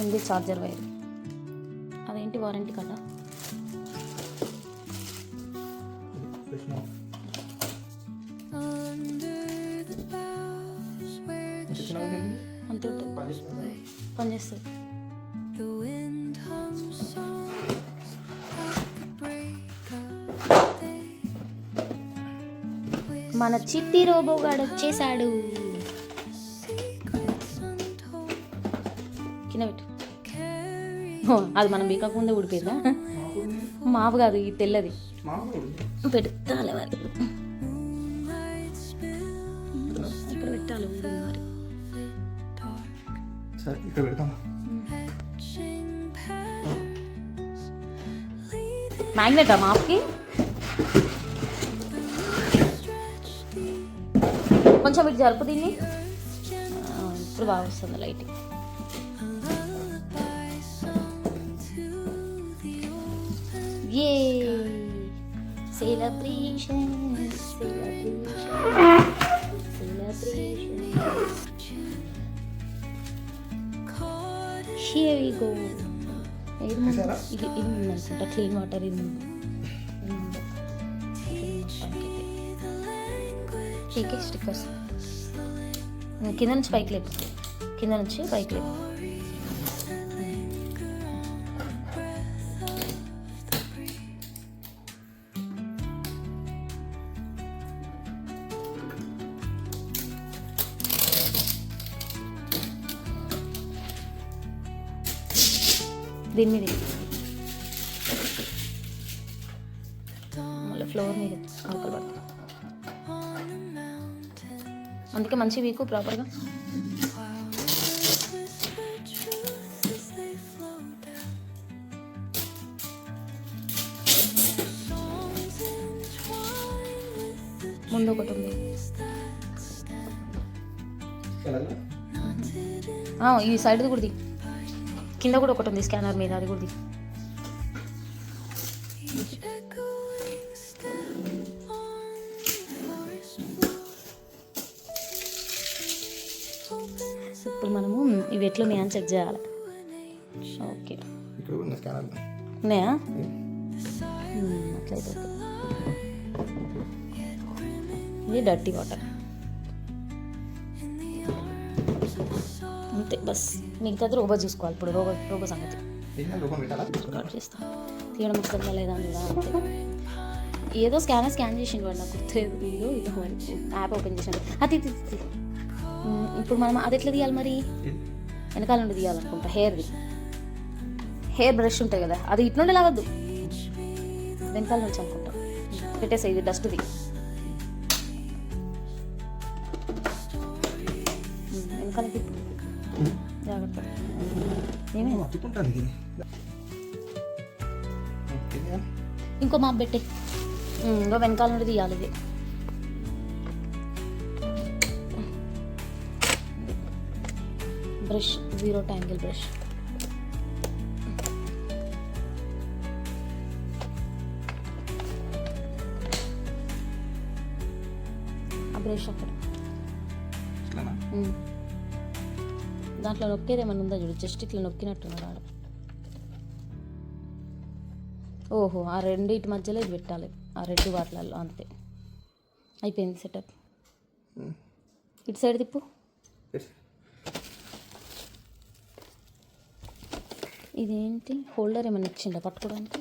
ఉంది charger wire. అదేంటి warranty కదా? అంతే పనిచేస్తుంది. మన చిట్టి రోబోగాడు వచ్చేసాడు. కింద పెట్టు. అది మనం బీకాకుందే ఉడిపోయిందా? మాపు కాదు, ఈ తెల్లది పెట్టాలి మరి. ఇక్కడ పెట్టాలి మరి. మ్యాగ్నెటా మాపుకి? కొంచెం ఇటు జరుపు దీన్ని. ఇప్పుడు బాగా వస్తుంది lighting. A celebration here we go. ఇది ఉందనుకుంటా, క్లీన్ వాటర్. ఇది టీకే స్టిక్కర్స్ కింద నుంచి పైకి లేపు, కింద నుంచి పైకి లేపు. దీని మీద మళ్ళీ ఫ్లోర్ మీద ఆకలి పడుతుంది. అందుకే మంచి వీకు ప్రాపర్గా. ముందు ఒకటి ఉంది, ఈ సైడ్ది కూడా దిగు. కింద కూడా ఒకటి ఉంది స్కానర్ మీద, అది కూడా దిగు. ఇప్పుడు మనము ఇవి ఎట్లా ఉన్నాయని చెక్ చేయాలి. ఓకే, ఉన్నాయా? అట్లయితే ఇది డర్టీ వాటర్ అంతే. బస్ మిగతాది రోబో చూసుకోవాలి. ఇప్పుడు రోబో సంగతి స్టార్ట్ చేస్తాం. తీయడం వస్తుందా లేదా అని అంతే. ఏదో స్కాన్ చేసిండు వాడు, నాకు గుర్తులేదు. ఇదో మరి యాప్ ఓపెన్ చేసాను. అది ఇప్పుడు మనం అది ఎట్లా తీయాలి మరి? వెనకాల నుండి తీయాలనుకుంటా. హెయిర్ బ్రష్ ఉంటుంది కదా, అది ఇటు నుండి లాగద్దు, వెనకాల నుంచి అనుకుంటా. పెట్టేసా, ఇది డస్ట్ది. వెనకాల జాగ్రత్త. ఇంకో మాప్ పెట్టే, ఇంకో వెనకాల నుండి తీయాలి. ఇది బ్రష్, 0 ట్యాంగిల్ బ్రష్. ఆ బ్రష్ అక్కడ దాంట్లో నొక్కేది ఏమన్నా ఉందా చూడు, జస్ట్ ఇట్లా నొక్కినట్టున్నాడు ఆడ. ఓహో, ఆ రెండింటి మధ్యలో ఇది పెట్టాలి, ఆ రెండు వాటిలలో. అంతే, అయిపోయింది సెటప్. ఇటు సైడ్ తిప్పు. ఇదేంటి హోల్డర్ ఏమైనా ఇచ్చిండా పట్టుకోవడానికి?